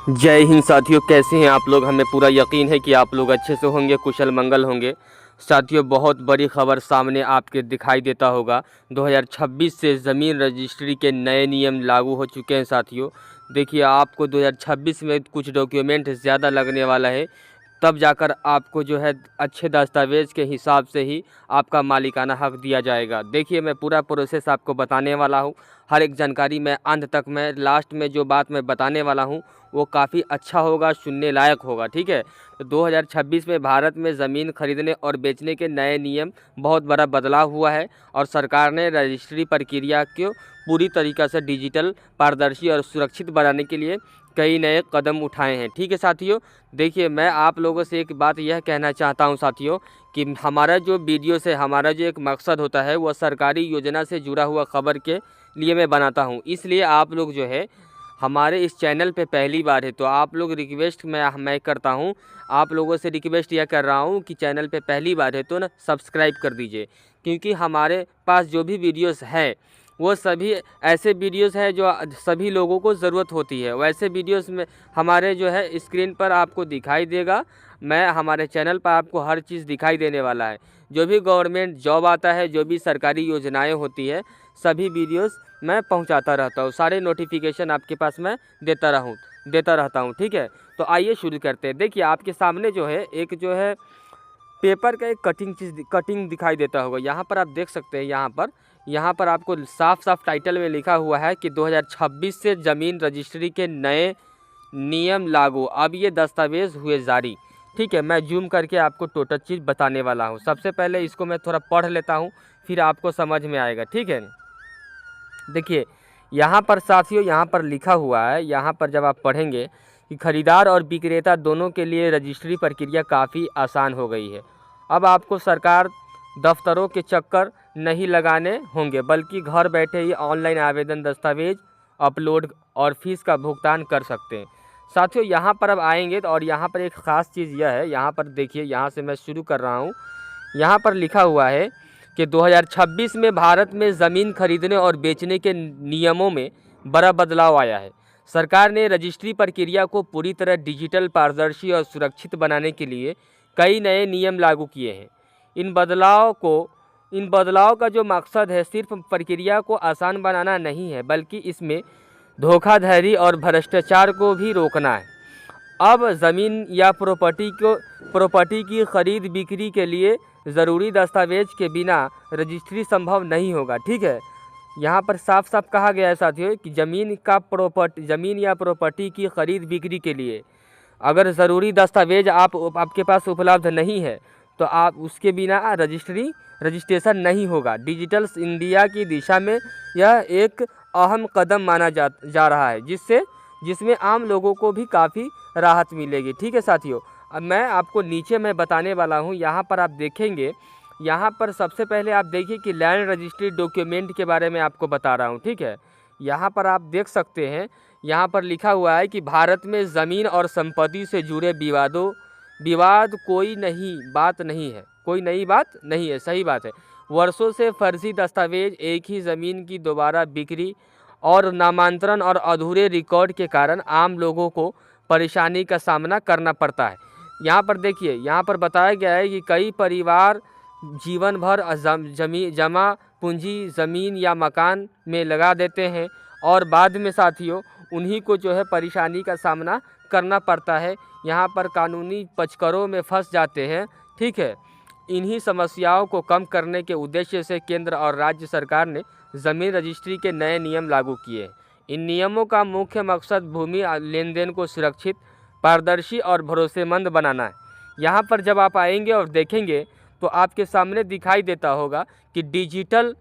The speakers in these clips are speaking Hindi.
जय हिंद साथियों, कैसे हैं आप लोग। हमें पूरा यकीन है कि आप लोग अच्छे से होंगे, कुशल मंगल होंगे। साथियों, बहुत बड़ी खबर सामने आपके दिखाई देता होगा। 2026 से ज़मीन रजिस्ट्री के नए नियम लागू हो चुके हैं। साथियों देखिए, आपको 2026 में कुछ डॉक्यूमेंट ज़्यादा लगने वाला है, तब जाकर आपको जो है अच्छे दस्तावेज़ के हिसाब से ही आपका मालिकाना हक दिया जाएगा। देखिए, मैं पूरा प्रोसेस आपको बताने वाला हूँ। हर एक जानकारी मैं अंत तक, मैं लास्ट में जो बात मैं बताने वाला हूँ वो काफ़ी अच्छा होगा, सुनने लायक होगा। ठीक है, तो 2026 में भारत में ज़मीन खरीदने और बेचने के नए नियम, बहुत बड़ा बदलाव हुआ है और सरकार ने रजिस्ट्री प्रक्रिया को पूरी तरीक़ा से डिजिटल, पारदर्शी और सुरक्षित बनाने के लिए कई नए कदम उठाए हैं। ठीक है साथियों, देखिए मैं आप लोगों से एक बात यह कहना चाहता हूं साथियों कि हमारा जो वीडियो से हमारा जो एक मकसद होता है वह सरकारी योजना से जुड़ा हुआ खबर के लिए मैं बनाता हूं। इसलिए आप लोग जो है हमारे इस चैनल पे पहली बार है तो आप लोग रिक्वेस्ट मैं करता हूं, आप लोगों से रिक्वेस्ट यह कर रहा हूं कि चैनल पे पहली बार है तो ना सब्सक्राइब कर दीजिए, क्योंकि हमारे पास जो भी वीडियोस है वो सभी ऐसे वीडियोस है जो सभी लोगों को ज़रूरत होती है। वैसे वीडियोस में हमारे जो है स्क्रीन पर आपको दिखाई देगा। मैं हमारे चैनल पर आपको हर चीज़ दिखाई देने वाला है। जो भी गवर्नमेंट जॉब आता है, जो भी सरकारी योजनाएं होती है, सभी वीडियोस मैं पहुंचाता रहता हूं। सारे नोटिफिकेशन आपके पास मैं देता रहता हूं। ठीक है, तो आइए शुरू करते हैं। देखिए, आपके सामने जो है एक जो है पेपर का एक कटिंग दिखाई देता होगा। यहाँ पर आप देख सकते हैं, यहाँ पर आपको साफ साफ टाइटल में लिखा हुआ है कि 2026 से ज़मीन रजिस्ट्री के नए नियम लागू, अब ये दस्तावेज़ हुए जारी। ठीक है, मैं जूम करके आपको टोटल चीज़ बताने वाला हूँ। सबसे पहले इसको मैं थोड़ा पढ़ लेता हूँ, फिर आपको समझ में आएगा। ठीक है, देखिए यहाँ पर साथियों, यहाँ पर लिखा हुआ है, यहाँ पर जब आप पढ़ेंगे कि खरीदार और विक्रेता दोनों के लिए रजिस्ट्री प्रक्रिया काफ़ी आसान हो गई है। अब आपको सरकार दफ्तरों के चक्कर नहीं लगाने होंगे, बल्कि घर बैठे ही ऑनलाइन आवेदन, दस्तावेज अपलोड और फीस का भुगतान कर सकते हैं। साथियों यहाँ पर अब आएंगे तो और यहाँ पर एक ख़ास चीज़ यह है, यहाँ पर देखिए, यहाँ से मैं शुरू कर रहा हूँ। यहाँ पर लिखा हुआ है कि 2026 में भारत में ज़मीन खरीदने और बेचने के नियमों में बड़ा बदलाव आया है। सरकार ने रजिस्ट्री प्रक्रिया को पूरी तरह डिजिटल, पारदर्शी और सुरक्षित बनाने के लिए कई नए नियम लागू किए हैं। इन बदलाव का जो मकसद है सिर्फ प्रक्रिया को आसान बनाना नहीं है, बल्कि इसमें धोखाधड़ी और भ्रष्टाचार को भी रोकना है। अब ज़मीन या प्रॉपर्टी की खरीद बिक्री के लिए ज़रूरी दस्तावेज के बिना रजिस्ट्री संभव नहीं होगा। ठीक है, यहाँ पर साफ साफ कहा गया है साथियों कि ज़मीन या प्रॉपर्टी की खरीद बिक्री के लिए अगर ज़रूरी दस्तावेज आपके पास उपलब्ध नहीं है तो आप उसके बिना रजिस्ट्रेशन नहीं होगा। डिजिटल इंडिया की दिशा में यह एक अहम कदम माना जा रहा है, जिसमें आम लोगों को भी काफ़ी राहत मिलेगी। ठीक है साथियों, अब मैं आपको नीचे मैं बताने वाला हूँ। यहाँ पर आप देखेंगे, यहाँ पर सबसे पहले आप देखिए कि लैंड रजिस्ट्री डॉक्यूमेंट के बारे में आपको बता रहा हूँ। ठीक है, यहाँ पर आप देख सकते हैं, यहाँ पर लिखा हुआ है कि भारत में ज़मीन और संपत्ति से जुड़े विवाद कोई नई बात नहीं है। सही बात है। वर्षों से फर्जी दस्तावेज, एक ही ज़मीन की दोबारा बिक्री और नामांतरण और अधूरे रिकॉर्ड के कारण आम लोगों को परेशानी का सामना करना पड़ता है। यहाँ पर देखिए, यहाँ पर बताया गया है कि कई परिवार जीवन भर जमा पूंजी ज़मीन या मकान में लगा देते हैं और बाद में साथियों उन्हीं को जो है परेशानी का सामना करना पड़ता है। यहाँ पर कानूनी पचकरों में फंस जाते हैं। ठीक है, इन्हीं समस्याओं को कम करने के उद्देश्य से केंद्र और राज्य सरकार ने ज़मीन रजिस्ट्री के नए नियम लागू किए। इन नियमों का मुख्य मकसद भूमि लेन देन को सुरक्षित, पारदर्शी और भरोसेमंद बनाना है। यहाँ पर जब आप आएंगे और देखेंगे तो आपके सामने दिखाई देता होगा कि डिजिटल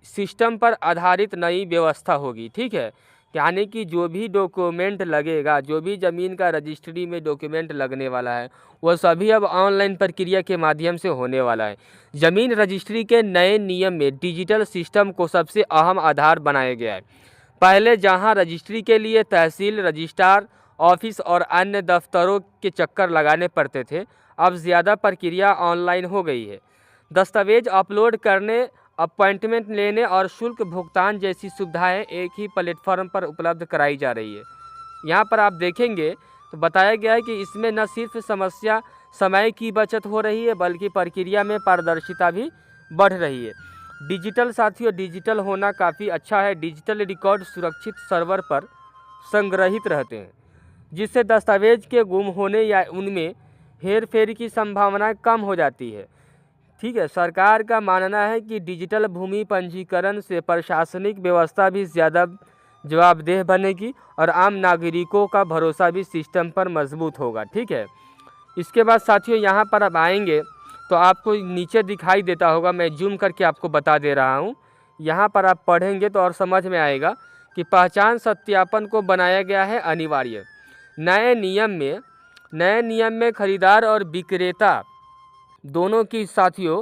सिस्टम पर आधारित नई व्यवस्था होगी। ठीक है, यानी कि जो भी डॉक्यूमेंट लगेगा, जो भी ज़मीन का रजिस्ट्री में डॉक्यूमेंट लगने वाला है, वह सभी अब ऑनलाइन प्रक्रिया के माध्यम से होने वाला है। ज़मीन रजिस्ट्री के नए नियम में डिजिटल सिस्टम को सबसे अहम आधार बनाया गया है। पहले जहां रजिस्ट्री के लिए तहसील, रजिस्ट्रार ऑफिस और अन्य दफ्तरों के चक्कर लगाने पड़ते थे, अब ज़्यादा प्रक्रिया ऑनलाइन हो गई है। दस्तावेज अपलोड करने, अपॉइंटमेंट लेने और शुल्क भुगतान जैसी सुविधाएं एक ही प्लेटफॉर्म पर उपलब्ध कराई जा रही है। यहाँ पर आप देखेंगे तो बताया गया है कि इसमें न सिर्फ समय की बचत हो रही है बल्कि प्रक्रिया में पारदर्शिता भी बढ़ रही है। डिजिटल साथियों, डिजिटल होना काफ़ी अच्छा है। डिजिटल रिकॉर्ड सुरक्षित सर्वर पर संग्रहित रहते हैं, जिससे दस्तावेज के गुम होने या उनमें हेर फेर की संभावना कम हो जाती है। ठीक है, सरकार का मानना है कि डिजिटल भूमि पंजीकरण से प्रशासनिक व्यवस्था भी ज़्यादा जवाबदेह बनेगी और आम नागरिकों का भरोसा भी सिस्टम पर मजबूत होगा। ठीक है, इसके बाद साथियों यहाँ पर अब आएंगे तो आपको नीचे दिखाई देता होगा, मैं जूम करके आपको बता दे रहा हूँ। यहाँ पर आप पढ़ेंगे तो और समझ में आएगा कि पहचान सत्यापन को बनाया गया है अनिवार्य। नए नियम में खरीदार और विक्रेता दोनों की साथियों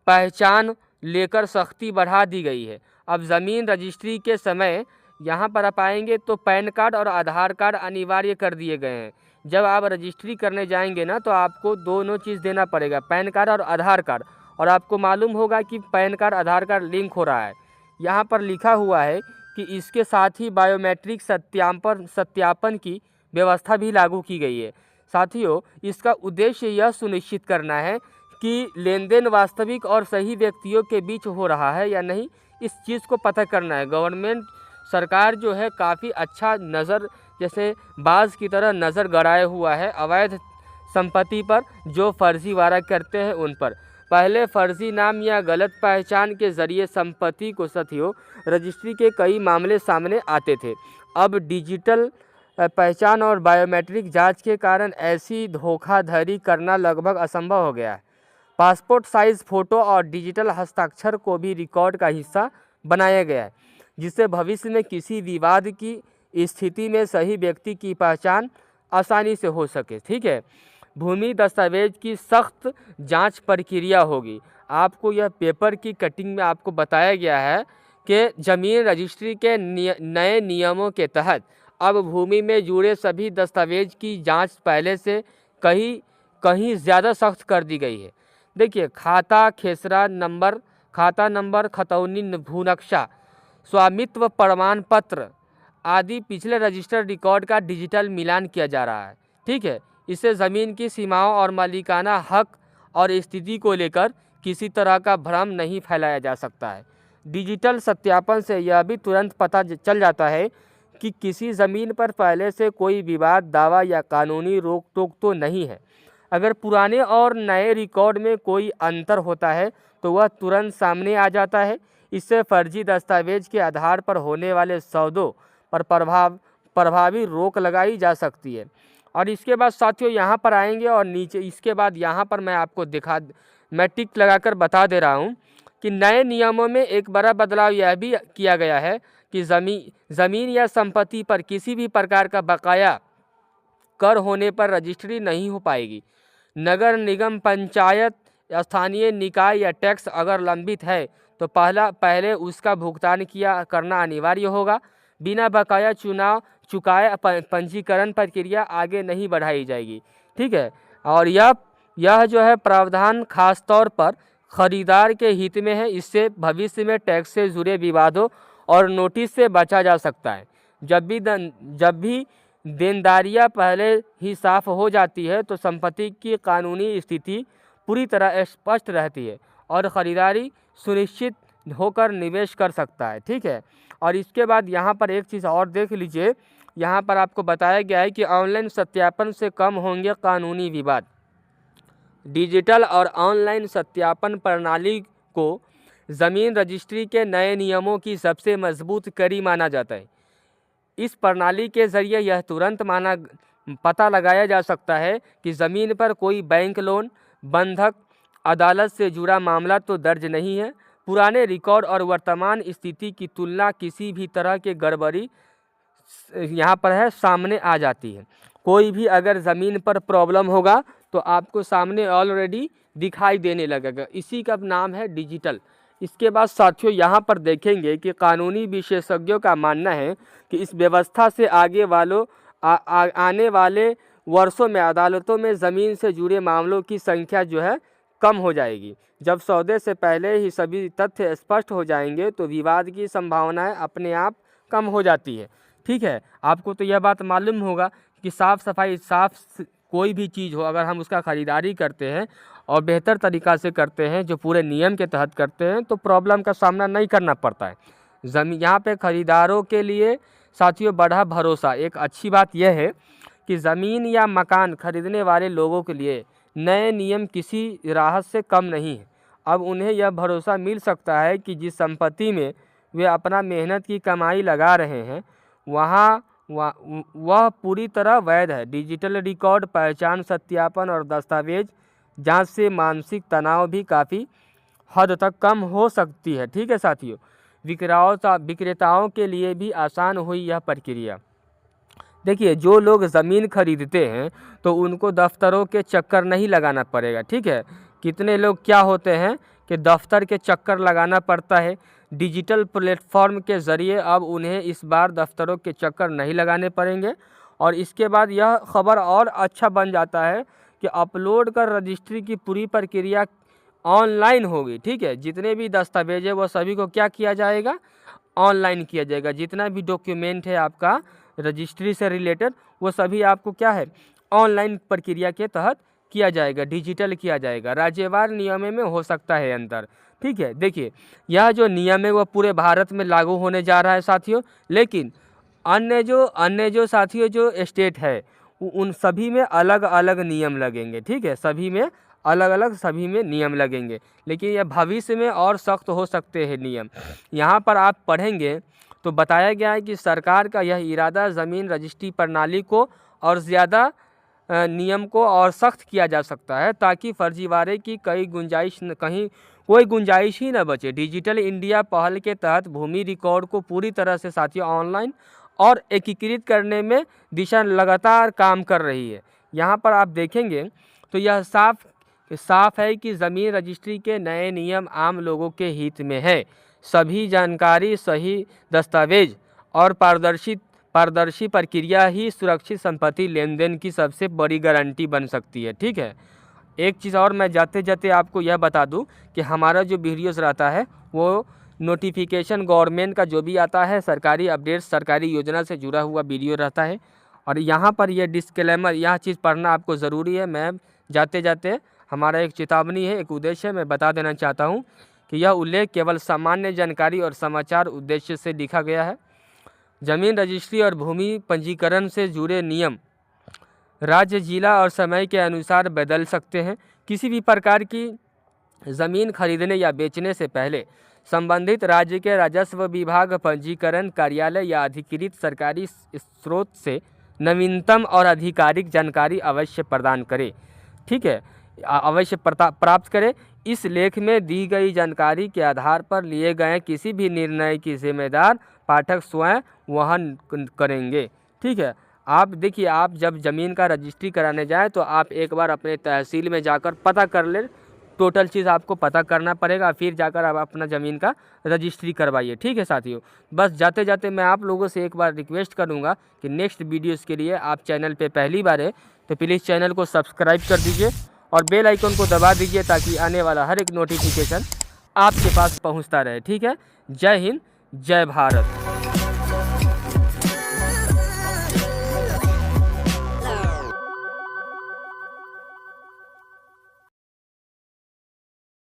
पहचान लेकर सख्ती बढ़ा दी गई है। अब ज़मीन रजिस्ट्री के समय यहाँ पर आप आएंगे तो पैन कार्ड और आधार कार्ड अनिवार्य कर दिए गए हैं। जब आप रजिस्ट्री करने जाएंगे ना तो आपको दोनों चीज़ देना पड़ेगा, पैन कार्ड और आधार कार्ड। और आपको मालूम होगा कि पैन कार्ड आधार कार्ड लिंक हो रहा है। यहाँ पर लिखा हुआ है कि इसके साथ ही बायोमेट्रिक सत्यापन की व्यवस्था भी लागू की गई है। साथियों, इसका उद्देश्य यह सुनिश्चित करना है कि लेन देन वास्तविक और सही व्यक्तियों के बीच हो रहा है या नहीं, इस चीज़ को पता करना है। गवर्नमेंट सरकार जो है काफ़ी अच्छा नज़र, जैसे बाज की तरह नज़र गड़ाए हुआ है अवैध संपत्ति पर जो फर्जीवाड़ा करते हैं उन पर। पहले फर्जी नाम या गलत पहचान के जरिए संपत्ति को साथियों रजिस्ट्री के कई मामले सामने आते थे। अब डिजिटल पहचान और बायोमेट्रिक जांच के कारण ऐसी धोखाधड़ी करना लगभग असंभव हो गया है। पासपोर्ट साइज़ फ़ोटो और डिजिटल हस्ताक्षर को भी रिकॉर्ड का हिस्सा बनाया गया है, जिससे भविष्य में किसी विवाद की स्थिति में सही व्यक्ति की पहचान आसानी से हो सके। ठीक है, भूमि दस्तावेज की सख्त जांच प्रक्रिया होगी। आपको यह पेपर की कटिंग में आपको बताया गया है कि ज़मीन रजिस्ट्री के नए नियमों के तहत अब भूमि में जुड़े सभी दस्तावेज की जांच पहले से कहीं ज़्यादा सख्त कर दी गई है। देखिए, खाता नंबर, खतौनी भूनक्शा, स्वामित्व प्रमाण पत्र आदि पिछले रजिस्टर्ड रिकॉर्ड का डिजिटल मिलान किया जा रहा है। ठीक है, इससे ज़मीन की सीमाओं और मालिकाना हक और स्थिति को लेकर किसी तरह का भ्रम नहीं फैलाया जा सकता है। डिजिटल सत्यापन से यह भी तुरंत पता चल जाता है कि किसी ज़मीन पर पहले से कोई विवाद, दावा या कानूनी रोक टोक तो नहीं है। अगर पुराने और नए रिकॉर्ड में कोई अंतर होता है तो वह तुरंत सामने आ जाता है। इससे फर्जी दस्तावेज के आधार पर होने वाले सौदों पर प्रभावी रोक लगाई जा सकती है। और इसके बाद साथियों यहाँ पर आएंगे और नीचे इसके बाद यहाँ पर मैं आपको मैं टिक लगाकर बता दे रहा हूँ कि नए नियमों में एक बड़ा बदलाव यह भी किया गया है कि ज़मीन या संपत्ति पर किसी भी प्रकार का बकाया कर होने पर रजिस्ट्री नहीं हो पाएगी। नगर निगम, पंचायत, स्थानीय निकाय या टैक्स अगर लंबित है तो पहले उसका भुगतान करना अनिवार्य होगा। बिना बकाया चुकाए पंजीकरण प्रक्रिया आगे नहीं बढ़ाई जाएगी। ठीक है, और यह जो है प्रावधान खास तौर पर खरीदार के हित में है। इससे भविष्य में टैक्स से जुड़े विवादों और नोटिस से बचा जा सकता है। जब भी देनदारियां पहले ही साफ हो जाती है तो संपत्ति की कानूनी स्थिति पूरी तरह स्पष्ट रहती है और ख़रीदारी सुनिश्चित होकर निवेश कर सकता है। ठीक है, और इसके बाद यहाँ पर एक चीज़ और देख लीजिए, यहाँ पर आपको बताया गया है कि ऑनलाइन सत्यापन से कम होंगे कानूनी विवाद। डिजिटल और ऑनलाइन सत्यापन प्रणाली को ज़मीन रजिस्ट्री के नए नियमों की सबसे मजबूत कड़ी माना जाता है। इस प्रणाली के ज़रिए यह तुरंत पता लगाया जा सकता है कि ज़मीन पर कोई बैंक लोन, बंधक, अदालत से जुड़ा मामला तो दर्ज नहीं है। पुराने रिकॉर्ड और वर्तमान स्थिति की तुलना किसी भी तरह के गड़बड़ी यहाँ पर है सामने आ जाती है। कोई भी अगर ज़मीन पर प्रॉब्लम होगा तो आपको सामने ऑलरेडी दिखाई देने लगेगा। इसी का नाम है डिजिटल। इसके बाद साथियों यहाँ पर देखेंगे कि कानूनी विशेषज्ञों का मानना है कि इस व्यवस्था से आने वाले वर्षों में अदालतों में ज़मीन से जुड़े मामलों की संख्या जो है कम हो जाएगी। जब सौदे से पहले ही सभी तथ्य स्पष्ट हो जाएंगे तो विवाद की संभावनाएं अपने आप कम हो जाती है। ठीक है, आपको तो यह बात मालूम होगा कि साफ़ सफाई कोई भी चीज़ हो, अगर हम उसका ख़रीदारी करते हैं और बेहतर तरीक़ा से करते हैं, जो पूरे नियम के तहत करते हैं, तो प्रॉब्लम का सामना नहीं करना पड़ता है। यहाँ पे ख़रीदारों के लिए साथियों बढ़ा भरोसा। एक अच्छी बात यह है कि ज़मीन या मकान खरीदने वाले लोगों के लिए नए नियम किसी राहत से कम नहीं है। अब उन्हें यह भरोसा मिल सकता है कि जिस संपत्ति में वे अपना मेहनत की कमाई लगा रहे हैं वह पूरी तरह वैध है। डिजिटल रिकॉर्ड, पहचान सत्यापन और दस्तावेज जांच से मानसिक तनाव भी काफ़ी हद तक कम हो सकती है। ठीक है साथियों, विक्रेताओं के लिए भी आसान हुई यह प्रक्रिया। देखिए, जो लोग ज़मीन खरीदते हैं तो उनको दफ्तरों के चक्कर नहीं लगाना पड़ेगा। ठीक है, कितने लोग क्या होते हैं कि दफ्तर के चक्कर लगाना पड़ता है। डिजिटल प्लेटफॉर्म के ज़रिए अब उन्हें इस बार दफ्तरों के चक्कर नहीं लगाने पड़ेंगे। और इसके बाद यह खबर और अच्छा बन जाता है कि अपलोड कर रजिस्ट्री की पूरी प्रक्रिया ऑनलाइन होगी। ठीक है, जितने भी दस्तावेज है वो सभी को क्या किया जाएगा, ऑनलाइन किया जाएगा। जितना भी डॉक्यूमेंट है आपका रजिस्ट्री से रिलेटेड, वो सभी आपको क्या है, ऑनलाइन प्रक्रिया के तहत किया जाएगा, डिजिटल किया जाएगा। राज्यवार नियमों में हो सकता है अंतर। ठीक है, देखिए यह जो नियम है वो पूरे भारत में लागू होने जा रहा है साथियों, लेकिन अन्य जो साथियों जो स्टेट है उन सभी में अलग अलग नियम लगेंगे। ठीक है, सभी में अलग अलग नियम लगेंगे, लेकिन यह भविष्य में और सख्त हो सकते हैं नियम। यहाँ पर आप पढ़ेंगे तो बताया गया है कि सरकार का यह इरादा ज़मीन रजिस्ट्री प्रणाली को और ज़्यादा नियम को और सख्त किया जा सकता है, ताकि फर्जीवाड़े की कोई गुंजाइश ही न बचे। डिजिटल इंडिया पहल के तहत भूमि रिकॉर्ड को पूरी तरह से साथियों ऑनलाइन और एकीकृत करने में दिशा लगातार काम कर रही है। यहाँ पर आप देखेंगे तो यह साफ है कि ज़मीन रजिस्ट्री के नए नियम आम लोगों के हित में है। सभी जानकारी, सही दस्तावेज और पारदर्शी प्रक्रिया ही सुरक्षित संपत्ति लेन देन की सबसे बड़ी गारंटी बन सकती है। ठीक है, एक चीज़ और मैं जाते जाते आपको यह बता दूं कि हमारा जो वीडियोस रहता है वो नोटिफिकेशन गवर्नमेंट का जो भी आता है, सरकारी अपडेट, सरकारी योजना से जुड़ा हुआ वीडियो रहता है। और यहाँ पर यह डिस्क्लेमर, यह चीज़ पढ़ना आपको ज़रूरी है। मैं जाते जाते हमारा एक चेतावनी है, एक उद्देश्य मैं बता देना चाहता हूँ कि यह उल्लेख केवल सामान्य जानकारी और समाचार उद्देश्य से लिखा गया है। जमीन रजिस्ट्री और भूमि पंजीकरण से जुड़े नियम राज्य, जिला और समय के अनुसार बदल सकते हैं। किसी भी प्रकार की ज़मीन खरीदने या बेचने से पहले संबंधित राज्य के राजस्व विभाग, पंजीकरण कार्यालय या अधिकृत सरकारी स्रोत से नवीनतम और आधिकारिक जानकारी अवश्य प्रदान करें। ठीक है, अवश्य प्राप्त करें। इस लेख में दी गई जानकारी के आधार पर लिए गए किसी भी निर्णय की जिम्मेदार पाठक स्वयं वहन करेंगे। ठीक है, आप देखिए, आप जब ज़मीन का रजिस्ट्री कराने जाएं तो आप एक बार अपने तहसील में जाकर पता कर लें, टोटल चीज़ आपको पता करना पड़ेगा, फिर जाकर आप अपना ज़मीन का रजिस्ट्री करवाइए। ठीक है साथियों, बस जाते जाते मैं आप लोगों से एक बार रिक्वेस्ट करूंगा कि नेक्स्ट वीडियोस के लिए आप चैनल पे पहली बार है तो प्लीज़ चैनल को सब्सक्राइब कर दीजिए और बेल आइकन को दबा दीजिए, ताकि आने वाला हर एक नोटिफिकेशन आपके पास पहुँचता रहे। ठीक है, जय हिंद, जय भारत।